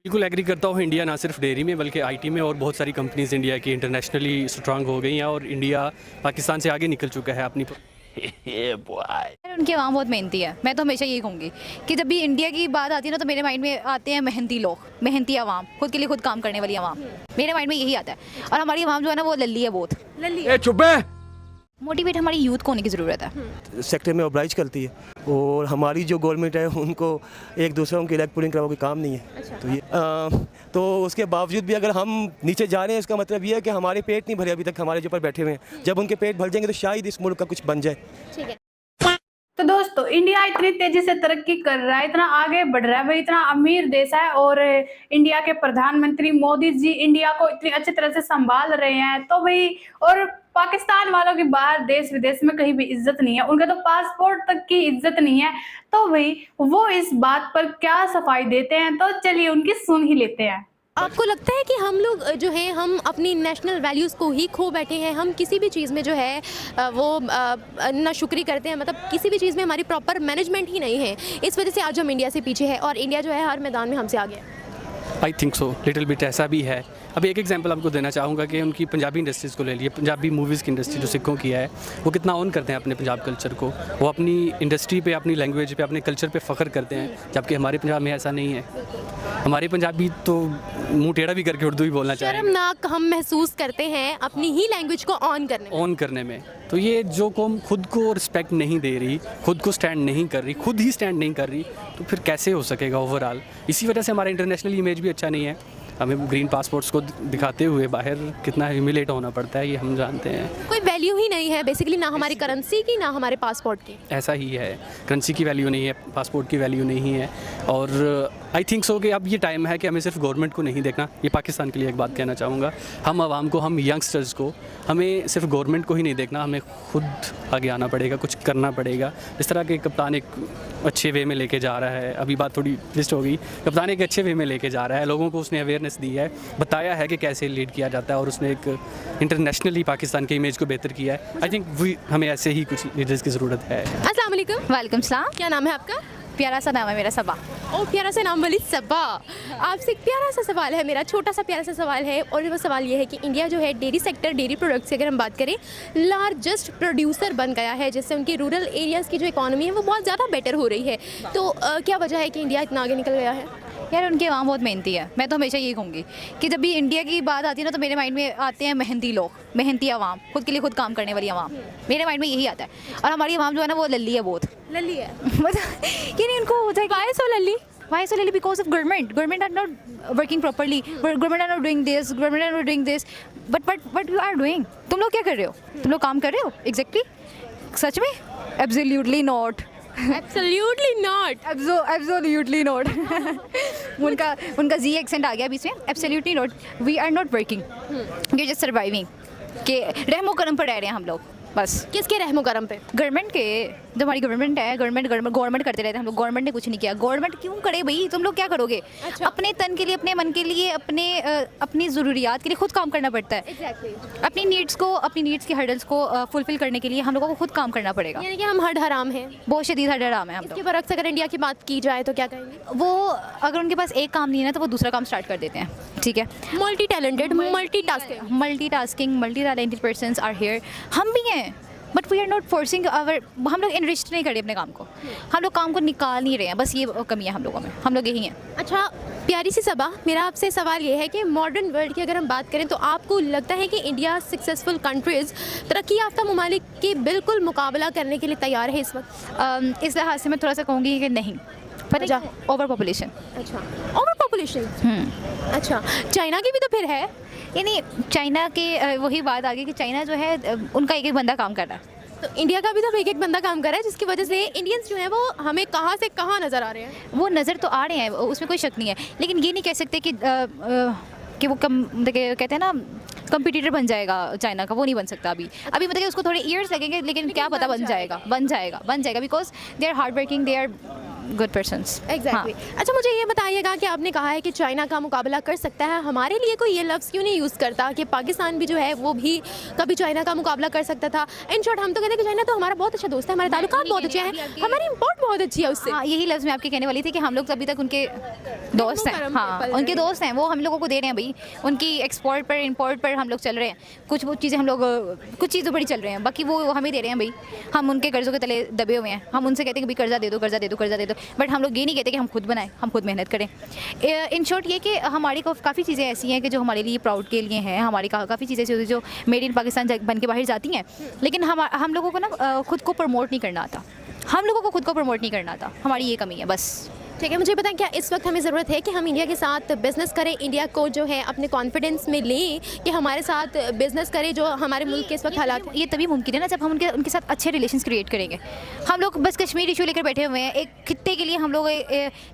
बिल्कुल एग्री करता हूँ। इंडिया ना सिर्फ डेयरी में बल्कि आईटी में और बहुत सारी कंपनीज इंडिया की इंटरनेशनली स्ट्रांग हो गई हैं और इंडिया पाकिस्तान से आगे निकल चुका है अपनी। यार उनकी आवाम बहुत मेहनती है। मैं तो हमेशा यही कहूँगी कि जब भी इंडिया की बात आती है ना तो मेरे माइंड में आते हैं मेहनती लोग, मेहनती आवाम, खुद के लिए खुद काम करने वाली आवाम। मेरे माइंड में यही आता है। और हमारी आवाम जो है ना वो लल्ली है, बहुत लल्ली है। चुप है। मोटिवेट हमारी यूथ को होने की ज़रूरत है। सेक्टर में ऑब्लाइज करती है और हमारी जो गवर्नमेंट है उनको एक दूसरों की इलेक्ट पुलिंग करवाओ काम नहीं है। अच्छा। तो ये तो उसके बावजूद भी अगर हम नीचे जा रहे हैं इसका मतलब ये है कि हमारे पेट नहीं भरे अभी तक हमारे जो ऊपर बैठे हुए हैं। जब उनके पेट भर जाएंगे तो शायद इस मुल्क का कुछ बन जाए। ठीक है। तो दोस्तों इंडिया इतनी तेजी से तरक्की कर रहा है, इतना आगे बढ़ रहा है भाई, इतना अमीर देश है और इंडिया के प्रधानमंत्री मोदी जी इंडिया को इतनी अच्छी तरह से संभाल रहे हैं। तो भाई और पाकिस्तान वालों की बाहर देश विदेश में कहीं भी इज्जत नहीं है, उनके तो पासपोर्ट तक की इज्जत नहीं है। तो भाई वो इस बात पर क्या सफाई देते हैं, तो चलिए उनकी सुन ही लेते हैं। आपको लगता है कि हम लोग जो है हम अपनी नेशनल वैल्यूज़ को ही खो बैठे हैं? हम किसी भी चीज़ में जो है वो नाशुक्री करते हैं, मतलब किसी भी चीज़ में हमारी प्रॉपर मैनेजमेंट ही नहीं है। इस वजह से आज हम इंडिया से पीछे हैं और इंडिया जो है हर मैदान में हमसे आगे है। I think so, little bit ऐसा भी है। अभी एक एग्जांपल आपको देना चाहूँगा कि उनकी पंजाबी इंडस्ट्रीज़ को ले लिए। पंजाबी मूवीज़ की इंडस्ट्री जो सिखों की है वो कितना ऑन करते हैं अपने पंजाब कल्चर को। वो अपनी इंडस्ट्री पे, अपनी लैंग्वेज पे, अपने कल्चर पे फ़ख्र करते हैं, जबकि हमारे पंजाब में ऐसा नहीं है। हमारे पंजाबी तो मुंह टेढ़ा भी करके उर्दू ही बोलना चाहिए। शर्मनाक हम महसूस करते हैं अपनी ही लैंग्वेज को ऑन करने में। तो ये जो कौम खुद को रिस्पेक्ट नहीं दे रही, खुद को स्टैंड नहीं कर रही, खुद ही स्टैंड नहीं कर रही, तो फिर कैसे हो सकेगा ओवरऑल। इसी वजह से हमारा इंटरनेशनल इमेज भी अच्छा नहीं है। हमें ग्रीन पासपोर्ट्स को दिखाते हुए बाहर कितना ह्यूमिलेट होना पड़ता है, ये हम जानते हैं। कोई वैल्यू ही नहीं है बेसिकली, ना हमारी करेंसी की ना हमारे पासपोर्ट की। ऐसा ही है, करेंसी की वैल्यू नहीं है, पासपोर्ट की वैल्यू नहीं है। और आई थिंक सो कि अब ये टाइम है कि हमें सिर्फ गवर्नमेंट को नहीं देखना। ये पाकिस्तान के लिए एक बात कहना चाहूँगा, हम आवाम को, हम यंगस्टर्स को, हमें सिर्फ गवर्नमेंट को ही नहीं देखना, हमें खुद आगे आना पड़ेगा, कुछ करना पड़ेगा। इस तरह के कप्तान एक अच्छे वे में लेके जा रहा है। अभी बात थोड़ी ट्विस्ट हो गई, कप्तान एक अच्छे वे में लेके जा रहा है, लोगों को उसने अवेयरनेस दी है, बताया है कि कैसे लीड किया जाता है और उसने एक इंटरनेशनली पाकिस्तान के इमेज को बेहतर किया है। आई थिंक हमें ऐसे ही कुछ लीडर्स की ज़रूरत है। अस्सलाम वालेकुम। वालेकुम सलाम। क्या नाम है आपका? प्यारा सा नाम है मेरा, सबा। ओ प्यारा सा नाम वाली सबा। आपसे एक प्यारा सा सवाल है मेरा, छोटा सा प्यारा सा सवाल है, और वो सवाल ये है कि इंडिया जो है डेयरी सेक्टर, डेयरी प्रोडक्ट्स की अगर हम बात करें, लार्जेस्ट प्रोड्यूसर बन गया है, जिससे उनकी रूरल एरियाज़ की जो इकॉनमी है वो बहुत ज़्यादा बेटर हो रही है। तो क्या वजह है कि इंडिया इतना आगे निकल गया है? यार उनकी आवाम बहुत मेहनती है। मैं तो हमेशा यही कहूँगी कि जब भी इंडिया की बात आती है ना तो मेरे माइंड में आते हैं मेहनती लोग, मेहनती आवाम, खुद के लिए खुद काम करने वाली आवाम। मेरे माइंड में यही आता है। और हमारी आवाम जो है ना वो लल्ली है, बहुत लल्ली है। मतलब कि नहीं, उनको होता है Why so Lalli? Why so lily? Because of government are not working properly. Government are not doing this. Government are not doing this. But you are doing. तुम लोग क्या कर रहे हो? तुम लोग काम कर रहे हो? Exactly? सच में? Absolutely not. Absolutely not. Absolutely not. उनका Z एक्सेंट आ गया बीच में। Absolutely not. We are not working. We are just surviving. कि रहमो करम पर रह रहे हैं हम लोग बस। किसके रहमो करम पे? गवर्नमेंट के। जो हमारी गवर्नमेंट है, गवर्नमेंट करते रहते हैं हम लोग। गवर्नमेंट ने कुछ नहीं किया। गवर्नमेंट क्यों करे भाई? तुम लोग क्या करोगे? अच्छा। अपने तन के लिए, अपने मन के लिए, अपनी ज़रूरियात के लिए खुद काम करना पड़ता है। Exactly. अपनी नीड्स की हर्डल्स को फुलफिल करने के लिए हम लोगों को खुद काम करना पड़ेगा। यानी कि हम हड हराम हैं। बहुत शदीद हर्डल है हम इसके लोग। बरक्स अगर इंडिया की बात की जाए तो क्या कहेंगे? वो अगर उनके पास एक काम नहीं है ना तो वो दूसरा काम स्टार्ट कर देते हैं। ठीक है, multi talented, multi multi talented persons are here. हम भी हैं, but we are not forcing हम लोग इनरिस्ट नहीं कर रहे अपने काम को। हम लोग काम को निकाल नहीं रहे हैं, बस ये कमी है हम लोगों में। हम लोग यही हैं। अच्छा प्यारी सी सबा, मेरा आपसे सवाल ये है कि मॉडर्न वर्ल्ड की अगर हम बात करें तो आपको लगता है कि इंडिया सक्सेसफुल कंट्रीज़, तरक्की याफ्ता ममालिक के बिल्कुल मुकाबला करने के लिए तैयार है इस वक्त? इस लिहाज से मैं थोड़ा सा कहूँगी कि नहीं। पर ओवर पॉपुलेशन। अच्छा, ओवर पॉपुलेशन। अच्छा, चाइना की भी तो फिर है। यानी चाइना के वही बात आ गई कि चाइना जो है उनका एक बंदा काम कर रहा है। तो इंडिया का भी तो एक बंदा काम कर रहा है, जिसकी वजह से इंडियंस जो है वो हमें कहाँ से कहाँ नज़र आ रहे हैं। वो नज़र तो आ रहे हैं, उसमें कोई शक नहीं है, लेकिन ये नहीं कह सकते कि वो कहते हैं ना कंपटीटर बन जाएगा चाइना का। वो नहीं बन सकता अभी मतलब कि उसको थोड़े ईयर्स लगेंगे, लेकिन क्या पता बन जाएगा because they are hard working, they are good persons. Exactly. अच्छा मुझे ये बताइएगा कि आपने कहा है कि चाइना का मुकाबला कर सकता है, हमारे लिए कोई ये लफ्ज़ क्यों नहीं यूज़ करता कि पाकिस्तान भी जो है वो भी कभी चाइना का मुकाबला कर सकता था? इन शॉर्ट हम तो कहते हैं कि चाइना तो हमारा बहुत अच्छा दोस्त है, हमारे ताल्लुकात बहुत अच्छे हैं, हमारी इम्पोर्ट बहुत अच्छी है उससे। हाँ, यही लफ्ज़ मैं आपके कहने वाली थी कि हम लोग अभी तक उनके दोस्त हैं। हाँ, उनके दोस्त हैं, वो हम लोगों को दे रहे हैं भाई, उनकी एक्सपोर्ट पर इंपोर्ट पर हम लोग चल रहे हैं। कुछ वो चीज़ें हम लोग कुछ चीज़ों पर ही चल रहे हैं, बाकी वो हमें दे रहे हैं भाई। हम उनके कर्ज़ों के तले दबे हुए हैं, हम उनसे कहते हैं कि भाई कर्जा दे दो, कर्जा दे दो, कर्जा दे दो, बट हम लोग ये नहीं कहते कि हम खुद बनाएं, हम खुद मेहनत करें। इन शॉर्ट ये कि हमारी काफ़ी चीज़ें ऐसी हैं कि जो हमारे लिए प्राउड के लिए हैं, हमारी काफ़ी चीज़ें ऐसी होती हैं जो मेड इन पाकिस्तान बन के बाहर जाती हैं, लेकिन हम लोगों को ना खुद को प्रमोट नहीं करना आता, हम लोगों को खुद को प्रमोट नहीं करना आता, हमारी ये कमी है बस। ठीक है, मुझे बताएं क्या इस वक्त हमें ज़रूरत है कि हम इंडिया के साथ बिज़नेस करें, इंडिया को जो है अपने कॉन्फिडेंस में लें कि हमारे साथ बिज़नेस करें, जो हमारे मुल्क के इस वक्त हालात ये तभी मुमकिन है ना जब हम उनके साथ अच्छे रिलेशंस क्रिएट करेंगे। हम लोग बस कश्मीर इशू लेकर बैठे हुए हैं, एक खित्ते के लिए हम लोग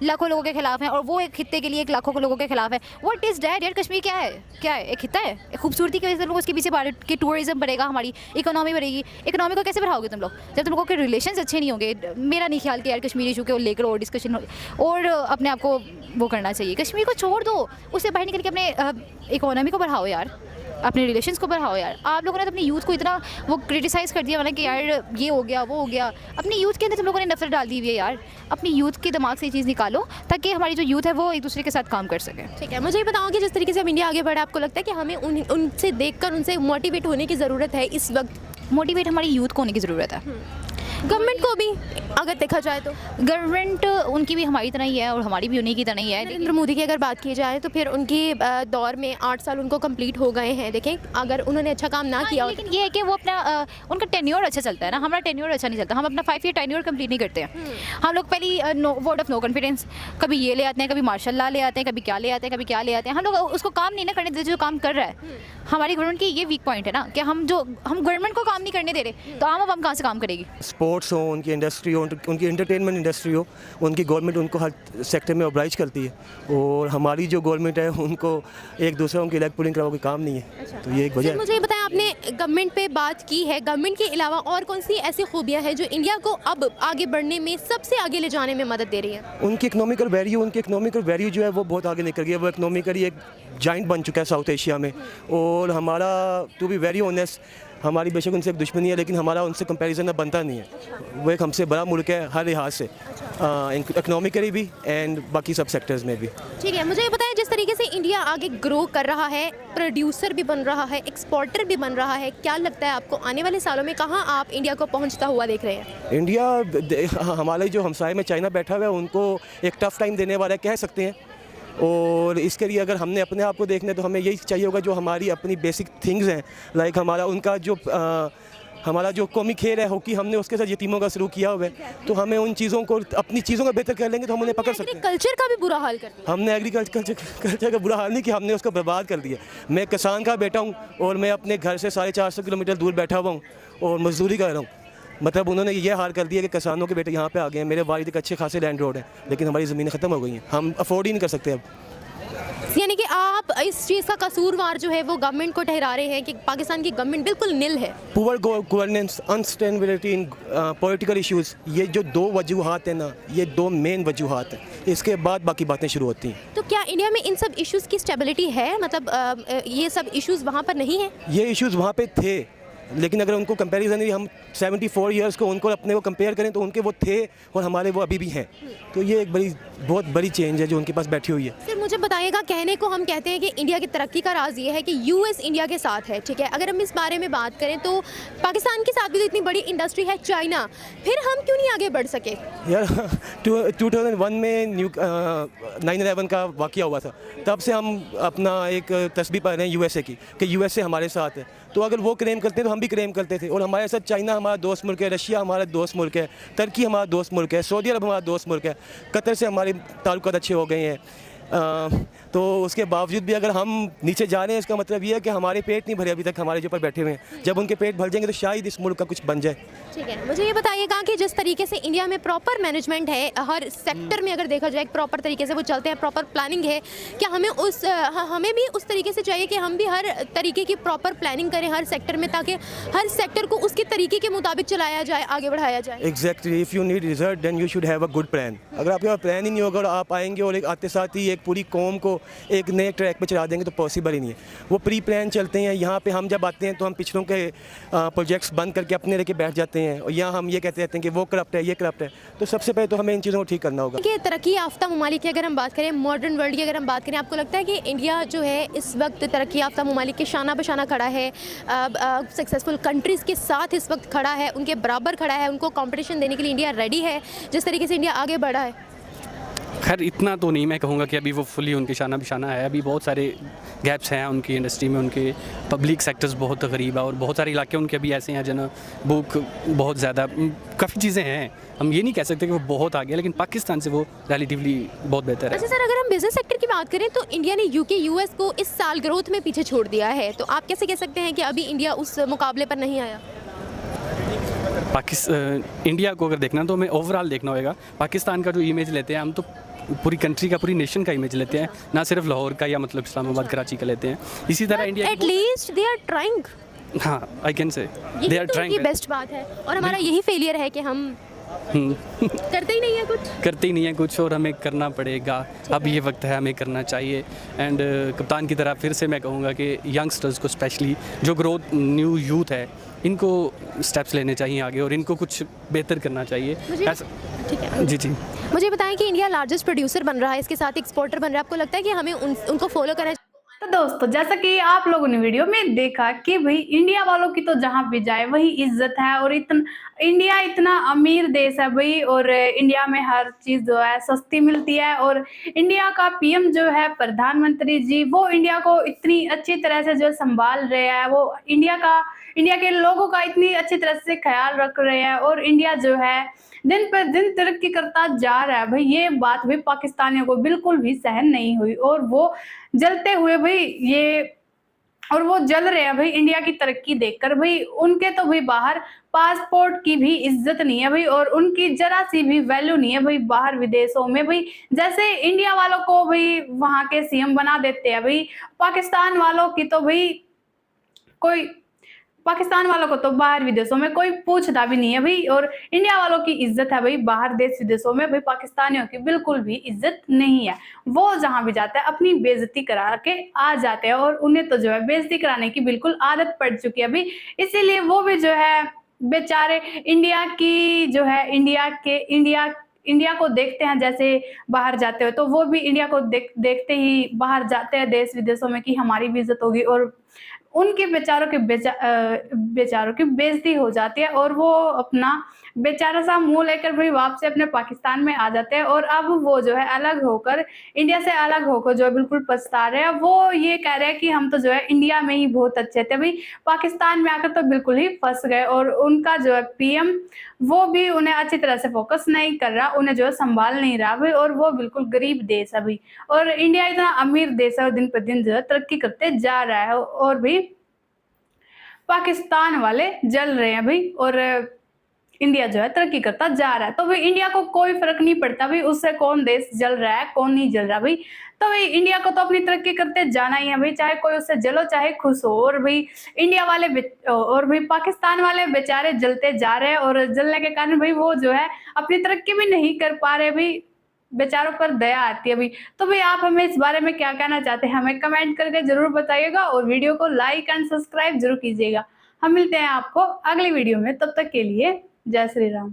लाखों लोगों के खिलाफ हैं और वो एक खित्ते के लिए एक लाखों लोगों के खिलाफ है। व्हाट इज़ डैट यार? कश्मीर क्या है? क्या है? एक खित्ता है। एक खूबसूरती की वजह से लोग उसके पीछे भारत की टूरिज्म बढ़ेगा, हमारी इकोनॉमी बढ़ेगी। इकोनॉमी को कैसे बढ़ाओगे तुम लोग जब तुम लोगों के रिलेशन अच्छे नहीं होंगे? मेरा नहीं ख्याल कि यार कश्मीर इशू को लेकर और डिस्कशन और अपने आपको वो करना चाहिए। कश्मीर को छोड़ दो, उससे बाहर निकल के अपने इकोनॉमी को बढ़ाओ यार, अपने रिलेशंस को बढ़ाओ यार। आप लोगों ने तो अपनी यूथ को इतना वो क्रिटिसाइज़ कर दिया कि यार ये हो गया वो हो गया। अपनी यूथ के अंदर तुम लोगों ने नफरत डाल दी हुई है यार। अपनी यूथ के दिमाग से ये चीज़ निकालो ताकि हमारी जो यूथ है वो एक दूसरे के साथ काम कर सके। ठीक है, मुझे ये बताओ कि जिस तरीके से हम इंडिया आगे बढ़ा, आपको लगता है कि हमें उनसे देखकर उनसे मोटिवेट होने की ज़रूरत है इस वक्त? मोटिवेट हमारी यूथ को होने की ज़रूरत है। गवर्नमेंट को भी अगर देखा जाए तो गवर्नमेंट उनकी भी हमारी तरह ही है और हमारी भी उन्हीं की तरह ही है। नरेंद्र मोदी की अगर बात की जाए तो फिर उनके दौर में 8 साल उनको कंप्लीट हो गए हैं। देखें अगर उन्होंने अच्छा काम ना किया, लेकिन ये है कि वो अपना उनका टेन्योर अच्छा चलता है ना, हमारा टेन्योर अच्छा नहीं चलता। हम अपना 5 ईयर टेन्योर कंप्लीट नहीं करते हैं। हम लोग पहली वोट ऑफ नो कॉन्फिडेंस, कभी ये ले आते हैं, कभी मार्शल लॉ ले आते हैं, कभी क्या ले आते हैं, कभी क्या ले आते हैं। हम लोग उसको काम नहीं ना करने देते जो काम कर रहा है। हमारी गवर्नमेंट की ये वीक पॉइंट है ना कि हम गवर्नमेंट को काम नहीं करने दे रहे, तो आम कहाँ से काम करेगी? स्पोर्ट्स हो, उनकी इंडस्ट्री हो, उनकी एंटरटेनमेंट इंडस्ट्री हो, उनकी गवर्नमेंट उनको हर सेक्टर में ऑब्लाइज करती है और हमारी जो गवर्नमेंट है उनको एक दूसरों की लेग पुलिंग कराओ कोई काम नहीं है। तो ये एक वजह है। मुझे बताएं, आपने गवर्नमेंट पे बात की है, गवर्नमेंट के अलावा और कौन सी ऐसी खूबियाँ हैं जो इंडिया को अब आगे बढ़ने में सबसे आगे ले जाने में मदद दे रही है? उनकी इकोनॉमिकल वैल्यू जो है वो बहुत आगे निकल गई है। वो इकोनॉमिकली एक जाइंट बन चुका है साउथ एशिया में। और हमारा टू बी वेरी ऑनेस्ट, हमारी बेशक उनसे एक दुश्मनी है लेकिन हमारा उनसे कंपैरिजन अब बनता नहीं है। वो एक हमसे बड़ा मुल्क है हर लिहाज से, इकोनॉमिकली भी एंड बाकी सब सेक्टर्स में भी। ठीक है, मुझे ये बताएं जिस तरीके से इंडिया आगे ग्रो कर रहा है, प्रोड्यूसर भी बन रहा है, एक्सपोर्टर भी बन रहा है, क्या लगता है आपको आने वाले सालों में कहाँ आप इंडिया को पहुँचता हुआ देख रहे हैं? इंडिया हमारे जो हमसाए में चाइना बैठा हुआ है उनको एक टफ टाइम देने वाला है कह सकते हैं। और इसके लिए अगर हमने अपने आप को देखना है तो हमें यही चाहिए होगा जो हमारी अपनी बेसिक थिंग्स हैं, लाइक हमारा जो कौमी खेल है हॉकी, हमने उसके साथ यतीमों का शुरू किया हुआ है। तो हमें उन चीज़ों को अपनी चीज़ों का बेहतर कर लेंगे तो हम उन्हें पकड़ सकते हैं। कल्चर का भी बुरा हाल कर दिया हमने एग्रीकल्चर का बुरा हाल नहीं किया, हमने उसको बर्बाद कर दिया। मैं किसान का बेटा हूँ और मैं अपने घर से 450 किलोमीटर दूर बैठा हुआ हूँ और मजदूरी कर रहा हूँ। मतलब उन्होंने ये हाल कर दिया कि किसानों के बेटे यहाँ पे आ गए हैं। मेरे वालिद एक अच्छे खासे लैंड रोड है लेकिन हमारी ज़मीनें ख़त्म हो गई हैं, हम अफोर्ड ही नहीं कर सकते अब। यानी कि आप इस चीज़ का कसूरवार जो है वो गवर्नमेंट को ठहरा रहे हैं कि पाकिस्तान की गवर्नमेंट बिल्कुल निल है। Poor governance, instability in political issues, ये जो दो वजूहात हैं ना, ये दो मेन वजूहात हैं। इसके बाद बाकी बातें शुरू होती हैं। तो क्या इंडिया में इन सब इश्यूज़ की स्टेबिलिटी है? मतलब ये सब इश्यूज़ वहाँ पर नहीं है? ये इश्यूज़ वहाँ पे थे लेकिन अगर उनको कंपैरिजन हम 74 ईयर्स को उनको अपने को कंपेयर करें तो उनके वो थे और हमारे वो अभी भी हैं। तो ये एक बहुत बड़ी चेंज है जो उनके पास बैठी हुई है। सर मुझे बताइएगा, कहने को हम कहते हैं कि इंडिया की तरक्की का राज ये है कि यूएस इंडिया के साथ है, ठीक है। अगर हम इस बारे में बात करें तो पाकिस्तान के साथ भी तो इतनी बड़ी इंडस्ट्री है चाइना, फिर हम क्यों नहीं आगे बढ़ सके? यार 2001 में 9/11 का वाक़या हुआ था, तब से हम अपना एक तस्बीह पा रहे हैं यूएसए की कि यूएसए हमारे साथ है। तो अगर वो क्लेम करते हैं तो हम भी क्लेम करते थे। और हमारे साथ चाइना हमारा दोस्त मुल्क है, रशिया हमारा दोस्त मुल्क है, तुर्की हमारा दोस्त मुल्क है, सऊदी अरब हमारा दोस्त मुल्क है, कतर से हमारे ताल्लुकात अच्छे हो गए हैं। तो उसके बावजूद भी अगर हम नीचे जा रहे हैं, इसका मतलब ये है कि हमारे पेट नहीं भरे अभी तक हमारे जो ऊपर बैठे हुए हैं। जब उनके पेट भर जाएंगे तो शायद इस मुल्क का कुछ बन जाए। ठीक है, मुझे ये बताइएगा कि जिस तरीके से इंडिया में प्रॉपर मैनेजमेंट है, हर सेक्टर में अगर देखा जाए प्रॉपर तरीके से वो चलते हैं, प्रॉपर प्लानिंग है, क्या हमें भी उस तरीके से चाहिए कि हम भी हर तरीके की प्रॉपर प्लानिंग करें हर सेक्टर में, ताकि हर सेक्टर को उसके तरीके के मुताबिक चलाया जाए, आगे बढ़ाया जाए? Exactly, if you need result then you should have a good plan. अगर आपके पास प्लान ही नहीं होगा और आप आएंगे और एक आते साथ ही एक पूरी कौम को एक नए ट्रैक पे चला देंगे तो पॉसिबल ही नहीं है। वो प्री प्लान चलते हैं। यहाँ पे हम जब आते हैं तो हम पिछलों के प्रोजेक्ट्स बंद करके अपने लेके बैठ जाते हैं और यहाँ हम ये कहते रहते हैं कि वो करप्ट है, ये करप्ट है। तो सबसे पहले तो हमें इन चीज़ों को ठीक करना होगा। कि तरक्की याफ्ता ममालिक की अगर हम बात करें, मॉडर्न वर्ल्ड की अगर हम बात करें, आपको लगता है कि इंडिया जो है इस वक्त तरक्की याफ्ता ममालिक के शाना बशाना खड़ा है, सक्सेसफुल कंट्रीज़ के साथ इस वक्त खड़ा है, उनके बराबर खड़ा है, उनको कंपटीशन देने के लिए इंडिया रेडी है जिस तरीके से इंडिया आगे बढ़ा है? खैर इतना तो नहीं मैं कहूँगा कि अभी वो फुली उनके शाना बिशाना है। अभी बहुत सारे गैप्स हैं उनकी इंडस्ट्री में, उनके पब्लिक सेक्टर्स बहुत गरीब है और बहुत सारे इलाके उनके अभी ऐसे हैं जहाँ बुक बहुत ज़्यादा काफ़ी चीज़ें हैं। हम ये नहीं कह सकते कि वो बहुत आगे है, लेकिन पाकिस्तान से वो रिलेटिवली बहुत बेहतर है। अच्छा सर, अगर हम बिजनेस सेक्टर की बात करें तो इंडिया ने यूके यूएस को इस साल ग्रोथ में पीछे छोड़ दिया है, तो आप कैसे कह सकते हैं कि अभी इंडिया उस मुकाबले पर नहीं आया? इंडिया को अगर देखना तो हमें ओवरऑल देखना होगा। पाकिस्तान का जो इमेज लेते हैं हम, तो पूरी कंट्री का, पूरी नेशन का इमेज लेते हैं, ना सिर्फ लाहौर का या मतलब इस्लामाबाद कराची का लेते हैं। इसी तरह India at least they are trying. हाँ, I can say they are trying. ये बेस्ट बात है और हमारा यही फेलियर है कि हम करते ही नहीं है कुछ और हमें करना पड़ेगा। अब ये वक्त है, हमें करना चाहिए। एंड कप्तान की तरह फिर से मैं कहूँगा कि यंगस्टर्स को स्पेशली जो ग्रोथ न्यू यूथ है, इनको स्टेप्स लेने चाहिए आगे और इनको कुछ बेहतर करना चाहिए। ठीक है जी। मुझे बताएं कि इंडिया लार्जेस्ट प्रोड्यूसर बन रहा है, इसके साथ एक्सपोर्टर बन रहा है, आपको लगता है कि हमें उनको फॉलो करना? तो दोस्तों, जैसा कि आप लोगों ने वीडियो में देखा कि भाई इंडिया वालों की तो जहां भी जाए वही इज्जत है और इंडिया इतना अमीर देश है भाई, और इंडिया में हर चीज जो है सस्ती मिलती है। और इंडिया का पीएम जो है प्रधानमंत्री जी, वो इंडिया को इतनी अच्छी तरह से जो संभाल रहे हैं, वो इंडिया के लोगों का इतनी अच्छी तरह से ख्याल रख रहे हैं और इंडिया जो है दिन पर दिन तरक्की करता जा रहा है भाई। ये बात भी पाकिस्तानियों को बिल्कुल भी सहन नहीं हुई और वो जलते हुए वो जल रहे हैं भाई इंडिया की तरक्की देखकर भाई। उनके तो भाई बाहर पासपोर्ट की भी इज्जत नहीं है भाई और उनकी जरा सी भी वैल्यू नहीं है भाई बाहर विदेशों में भाई। जैसे इंडिया वालों को भाई वहां के सीएम बना देते हैं भाई, पाकिस्तान वालों को तो बाहर विदेशों में कोई पूछता भी नहीं है भाई। और इंडिया वालों की इज्जत है भाई बाहर देश विदेशों में भाई, पाकिस्तानियों की बिल्कुल भी इज्जत नहीं है। वो जहां भी जाते हैं अपनी बेइज्जती करा के आ जाते हैं और उन्हें तो जो है बेइज्जती कराने की बिल्कुल आदत पड़ चुकी है भाई। इसीलिए वो भी जो है बेचारे इंडिया को देखते हैं जैसे बाहर जाते हो, तो वो भी इंडिया को देखते ही बाहर जाते हैं देश विदेशों में कि हमारी भी इज्जत होगी, और उनके बेचारों की बेइज्जती हो जाती है और वो अपना बेचारा सा मुंह लेकर भाई वापस अपने पाकिस्तान में आ जाते हैं। और अब वो जो है इंडिया से अलग होकर जो है बिल्कुल पछता रहे हैं। वो ये कह रहे हैं कि हम तो जो है इंडिया में ही बहुत अच्छे थे भाई, पाकिस्तान में आकर तो बिल्कुल ही फंस गए। और उनका जो है पीएम वो भी उन्हें अच्छी तरह से फोकस नहीं कर रहा, उन्हें जो है संभाल नहीं रहा भाई, और वो बिल्कुल गरीब देश है भाई। और इंडिया इतना अमीर देश है और दिन पर दिन जो है तरक्की करते जा रहा है और भी पाकिस्तान वाले जल रहे हैं भाई और इंडिया जो है तरक्की करता जा रहा है। तो भाई इंडिया को कोई फर्क नहीं पड़ता भाई उससे कौन देश जल रहा है कौन नहीं जल रहा भाई। तो भाई इंडिया को तो अपनी तरक्की करते जाना ही है भाई, चाहे कोई उससे जलो चाहे खुश हो। और भाई इंडिया वाले और भाई पाकिस्तान वाले बेचारे जलते जा रहे हैं और जलने के कारण भाई वो जो है अपनी तरक्की भी नहीं कर पा रहे भाई, बेचारों पर दया आती है भाई। तो भाई आप हमें इस बारे में क्या कहना चाहते हैं हमें कमेंट करके जरूर बताइएगा और वीडियो को लाइक एंड सब्सक्राइब जरूर कीजिएगा। हम मिलते हैं आपको अगली वीडियो में, तब तक के लिए जय श्री राम।